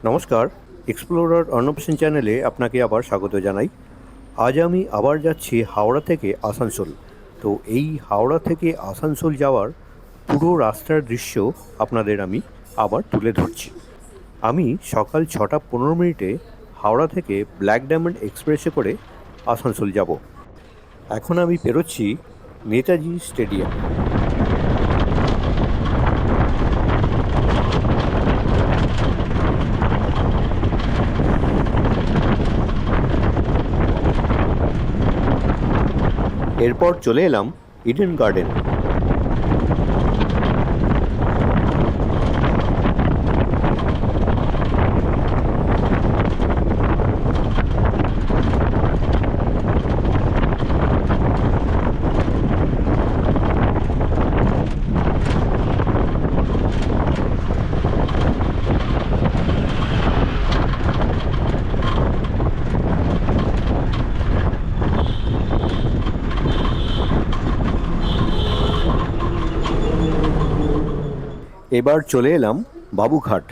নমস্কার, এক্সপ্লোরার অর্ণব সেন চ্যানেলে আপনাকে আবার স্বাগত জানাই। আজ আমি আবার যাচ্ছি হাওড়া থেকে আসানসোল। তো এই হাওড়া থেকে আসানসোল যাওয়ার পুরো রাস্তার দৃশ্য আপনাদের আমি আবার তুলে ধরছি। আমি সকাল 6:15 হাওড়া থেকে ব্ল্যাক ডায়মন্ড এক্সপ্রেসে করে আসানসোল যাব। এখন আমি পেরোচ্ছি নেতাজি স্টেডিয়াম। এরপর চলে এলাম ইডেন গার্ডেন। এবার চলে এলাম বাবুঘাট।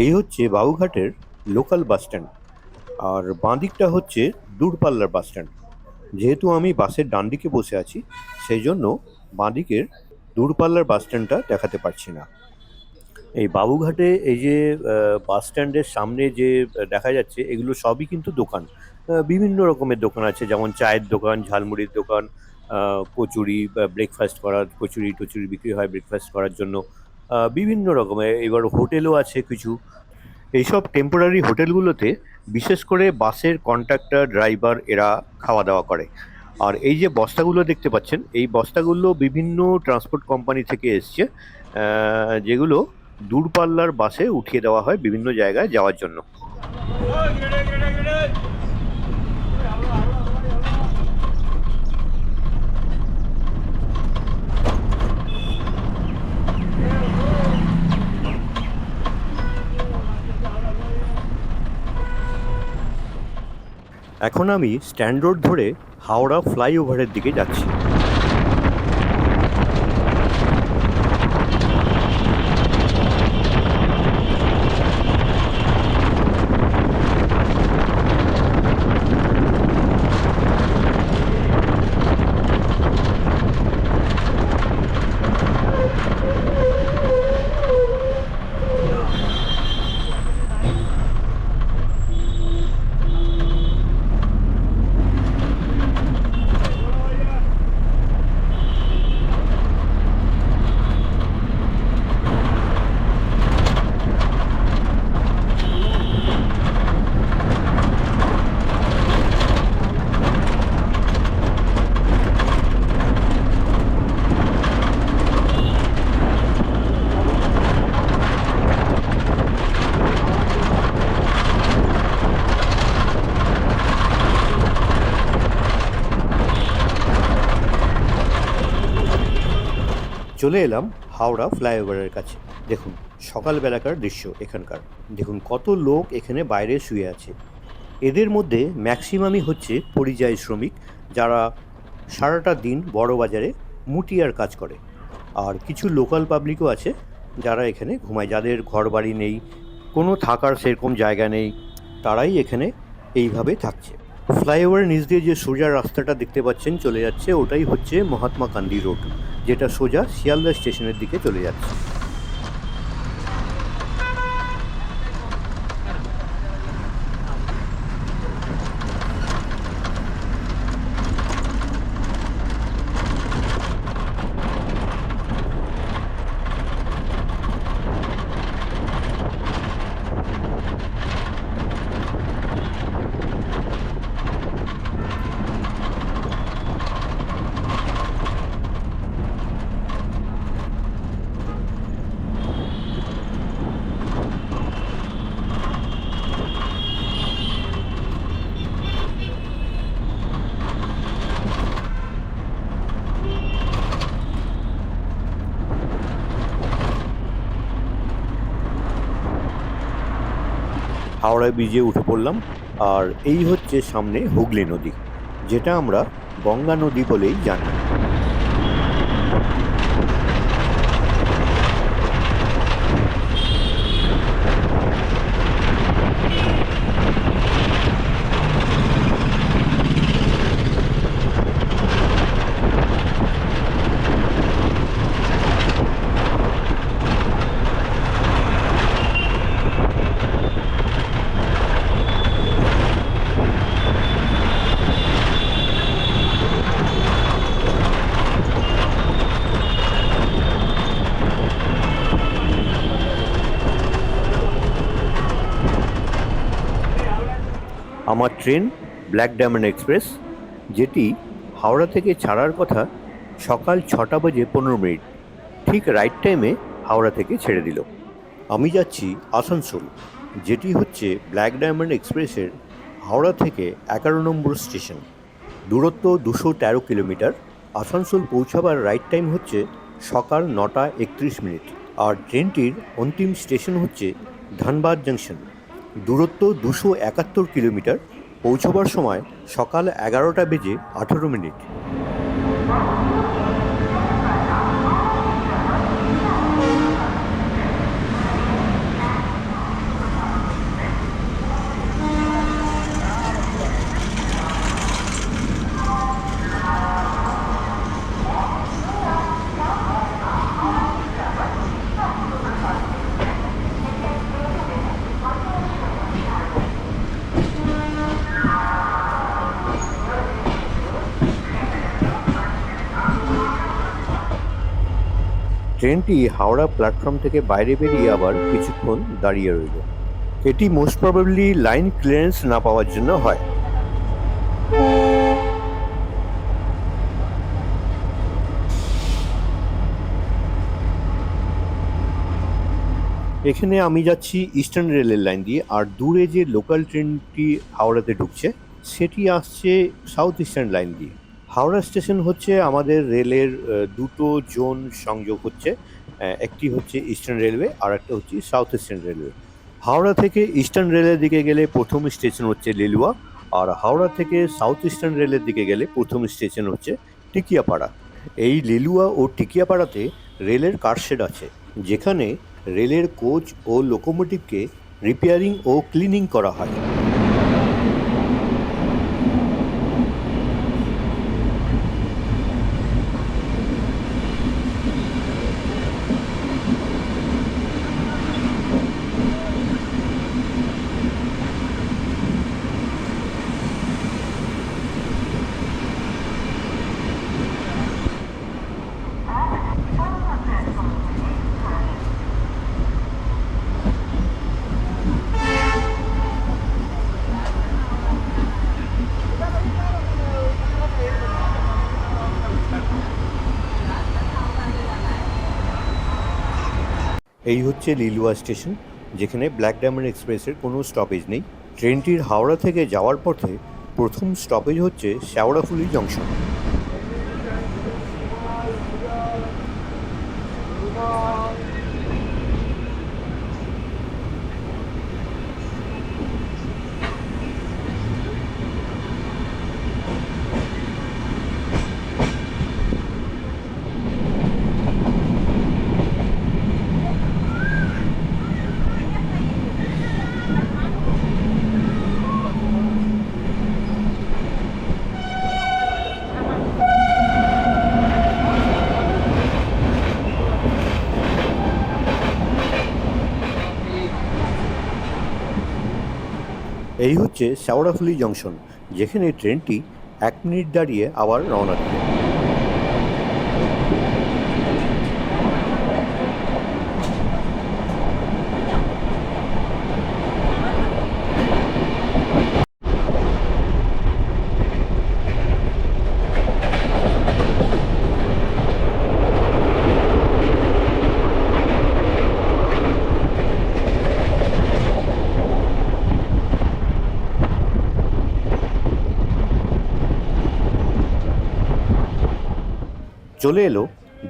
এই হচ্ছে বাবুঘাটের লোকাল বাস স্ট্যান্ড, আর বাঁ দিকটা হচ্ছে দূরপাল্লার বাস স্ট্যান্ড। যেহেতু আমি বাসের ডান দিকে বসে আছি, সেই জন্য বাঁ দিকের দূরপাল্লার বাস স্ট্যান্ডটা দেখাতে পারছি না। এই বাবুঘাটে এই যে বাস স্ট্যান্ডের সামনে যে দেখা যাচ্ছে, এগুলো সবই কিন্তু দোকান। বিভিন্ন রকমের দোকান আছে, যেমন চায়ের দোকান, ঝালমুড়ির দোকান, কচুরি, ব্রেকফাস্ট করার কচুরি টচুরি বিক্রি হয় ব্রেকফাস্ট করার জন্য। বিভিন্ন রকমের, এবার হোটেলও আছে কিছু। এইসব টেম্পোরারি হোটেলগুলোতে বিশেষ করে বাসের কন্ডাক্টর, ড্রাইভার এরা খাওয়া দাওয়া করে। আর এই যে বস্তাগুলো দেখতে পাচ্ছেন, এই বস্তাগুলো বিভিন্ন ট্রান্সপোর্ট কোম্পানি থেকে এসছে, যেগুলো দূরপাল্লার বাসে উঠিয়ে দেওয়া হয় বিভিন্ন জায়গায় যাওয়ার জন্য। এখন আমি স্ট্যান্ড রোড ধরে হাওড়া ফ্লাইওভারের দিকে যাচ্ছি। চলে এলাম হাওড়া ফ্লাইওভারের কাছে। দেখুন সকালবেলাকার দৃশ্য এখানকার। দেখুন কত লোক এখানে বাইরে শুয়ে আছে। এদের মধ্যে ম্যাক্সিমামই হচ্ছে পরিযায়ী শ্রমিক, যারা সারাটা দিন বড় বাজারে মুটিয়ার কাজ করে। আর কিছু লোকাল পাবলিকও আছে যারা এখানে ঘুমায়, যাদের ঘর বাড়ি নেই, কোনো থাকার সেরকম জায়গা নেই, তারাই এখানে এইভাবে থাকছে। ফ্লাইওভারের নিচ দিয়ে যে সোজা রাস্তাটা দেখতে পাচ্ছেন চলে যাচ্ছে, ওটাই হচ্ছে মহাত্মা গান্ধী রোড, যেটা সোজা শিয়ালদা স্টেশনের দিকে চলে যাচ্ছে। হাওড়া ব্রিজে উঠে পড়লাম। আর এই হচ্ছে সামনে হুগলি নদী, যেটা আমরা গঙ্গা নদী বলেই জানি। আমার ট্রেন ব্ল্যাক ডায়মন্ড এক্সপ্রেস, যেটি হাওড়া থেকে ছাড়ার কথা সকাল 6:15, ঠিক রাইট টাইমে হাওড়া থেকে ছেড়ে দিল। আমি যাচ্ছি আসানসোল, যেটি হচ্ছে ব্ল্যাক ডায়মন্ড এক্সপ্রেসের হাওড়া থেকে 11 নম্বর স্টেশন। দূরত্ব 213 কিলোমিটার। আসানসোল পৌঁছাবার রাইট টাইম হচ্ছে সকাল 9:31। আর ট্রেনটির অন্তিম স্টেশন হচ্ছে ধানবাদ জাংশন। দূরত্ব 271 কিলোমিটার। পৌঁছবার সময় সকাল 11:18। ট্রেনটি হাওড়া প্ল্যাটফর্ম থেকে বাইরে বেরিয়ে আবার কিছুক্ষণ দাঁড়িয়ে রইল। এটি মোস্ট প্রবাবলি লাইন ক্লিয়ারেন্স না পাওয়ার জন্য হয়। এখানে আমি যাচ্ছি ইস্টার্ন রেলের লাইন দিয়ে, আর দূরে যে লোকাল ট্রেনটি হাওড়াতে ঢুকছে সেটি আসছে সাউথ ইস্টার্ন লাইন দিয়ে। হাওড়া স্টেশন হচ্ছে আমাদের রেলের দুটো জোন সংযোগ হচ্ছে, একটি হচ্ছে ইস্টার্ন রেলওয়ে আর একটা হচ্ছে সাউথ ইস্টার্ন রেলওয়ে। হাওড়া থেকে ইস্টার্ন রেলের দিকে গেলে প্রথম স্টেশন হচ্ছে লিলুয়া, আর হাওড়া থেকে সাউথ ইস্টার্ন রেলের দিকে গেলে প্রথম স্টেশন হচ্ছে টিকিয়াপাড়া। এই লিলুয়া ও টিকিয়াপাড়াতে রেলের কারশেড আছে, যেখানে রেলের কোচ ও লোকোমোটিভকে রিপেয়ারিং ও ক্লিনিং করা হয়। এই হচ্ছে লিলুয়া স্টেশন, যেখানে ব্ল্যাক ডায়মন্ড এক্সপ্রেসের কোনো স্টপেজ নেই। ট্রেনটির হাওড়া থেকে যাওয়ার পথে প্রথম স্টপেজ হচ্ছে শেওড়াফুলি জংশন। এই হচ্ছে শেওড়াফুলি জংশন, যেখানে ট্রেনটি 1 মিনিট দাঁড়িয়ে আবার রওনা দিল। চলে এলো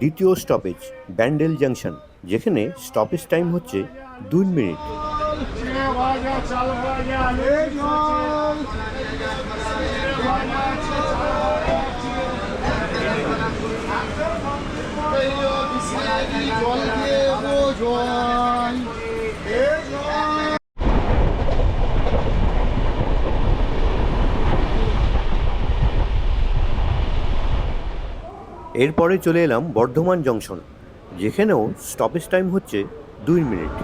দ্বিতীয় স্টপেজ ব্যান্ডেল জাংশন, যেখানে স্টপেজ টাইম হচ্ছে 2 মিনিট। এরপরে চলে এলাম বর্ধমান জংশন, যেখানেও স্টপেজ টাইম হচ্ছে 2 মিনিট।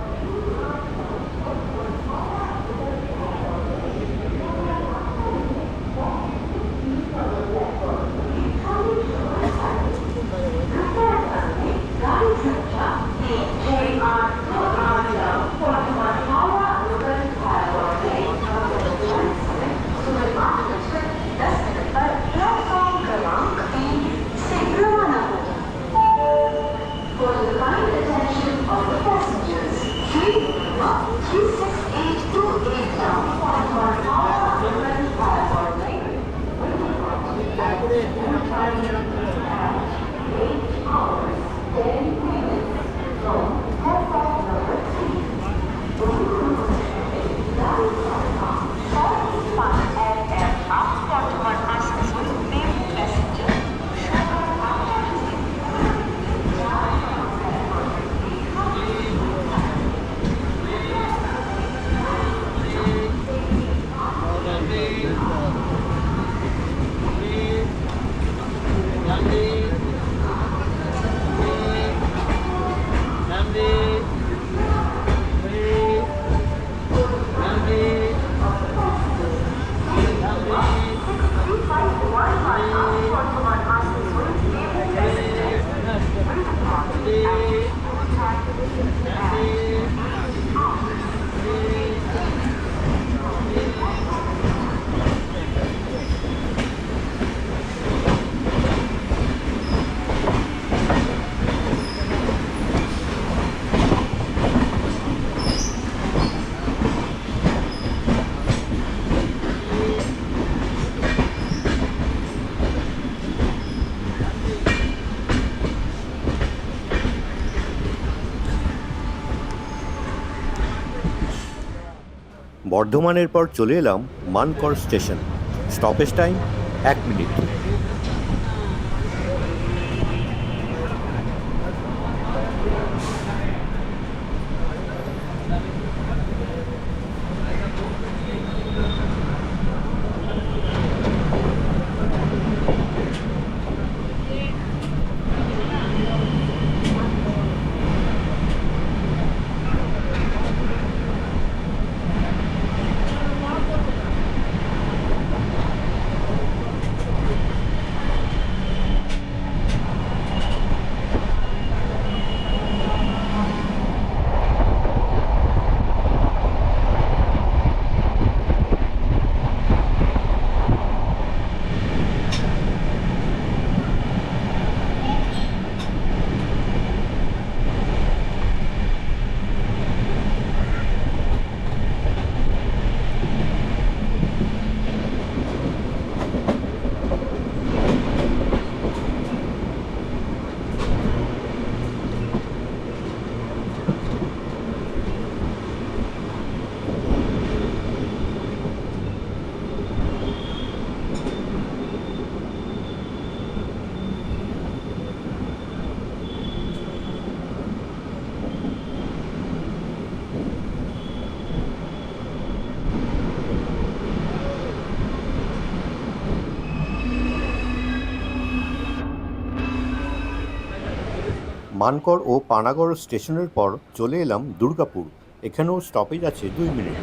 বর্ধমানের পর চলে এলাম মানকর স্টেশন, স্টপেজ টাইম 1 মিনিট। মানকর ও পানাগড় স্টেশনের পর চলে এলাম দুর্গাপুর, এখানেও স্টপেজ আছে 2 মিনিট।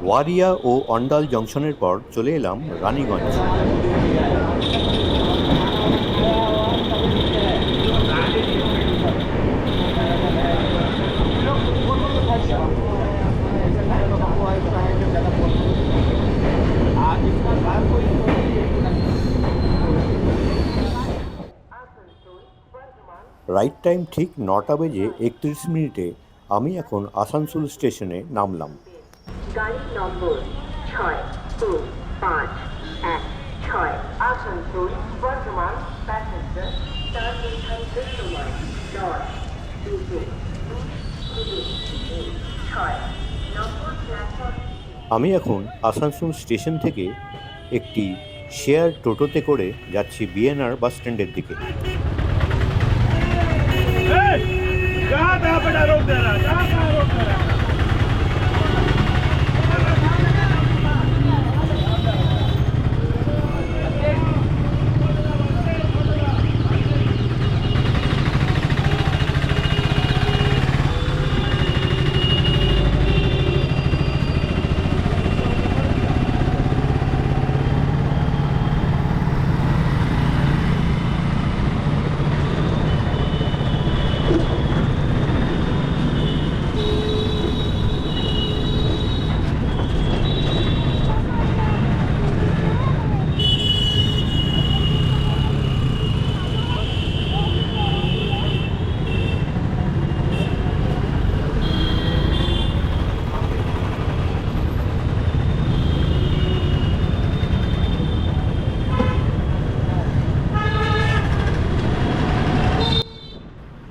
ওয়ারিয়া ও অন্ডাল জংশনের পর চলে এলাম রানীগঞ্জ। রাইট টাইম ঠিক 9টা বেজে 31 মিনিটে আমি এখন আসানসোল স্টেশনে নামলাম। গাড়ি নম্বর 62516 আসানসোল বর্ধমান প্যাসেঞ্জার তার নির্ধারিত সময় 9:06 নম্বর প্ল্যাটফর্ম। আমি এখন আসানসোল স্টেশন থেকে একটি শেয়ার টোটোতে করে যাচ্ছি বিএনআর বাস স্ট্যান্ডের দিকে।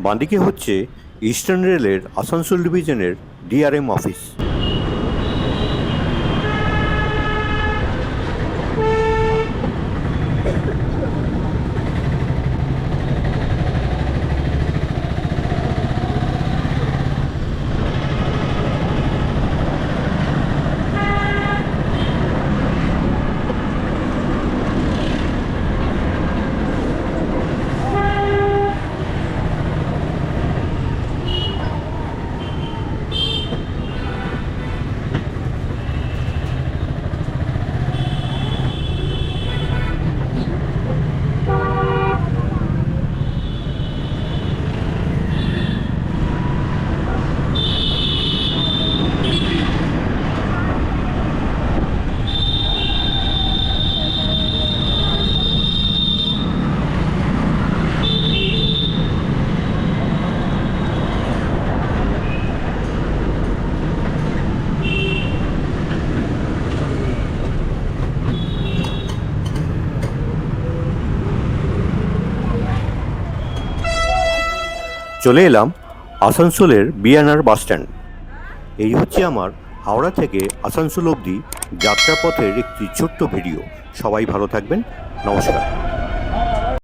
বাঁদিকে হচ্ছে ইস্টার্ন রেলের আসানসোল ডিভিশনের ডিআরএম অফিস। চলে এলাম আসানসোলের বিএনআর বাস স্ট্যান্ড। এই হচ্ছে আমার হাওড়া থেকে আসানসোল অবধি যাত্রাপথের একটি ছোট্ট ভিডিও। সবাই ভালো থাকবেন, নমস্কার।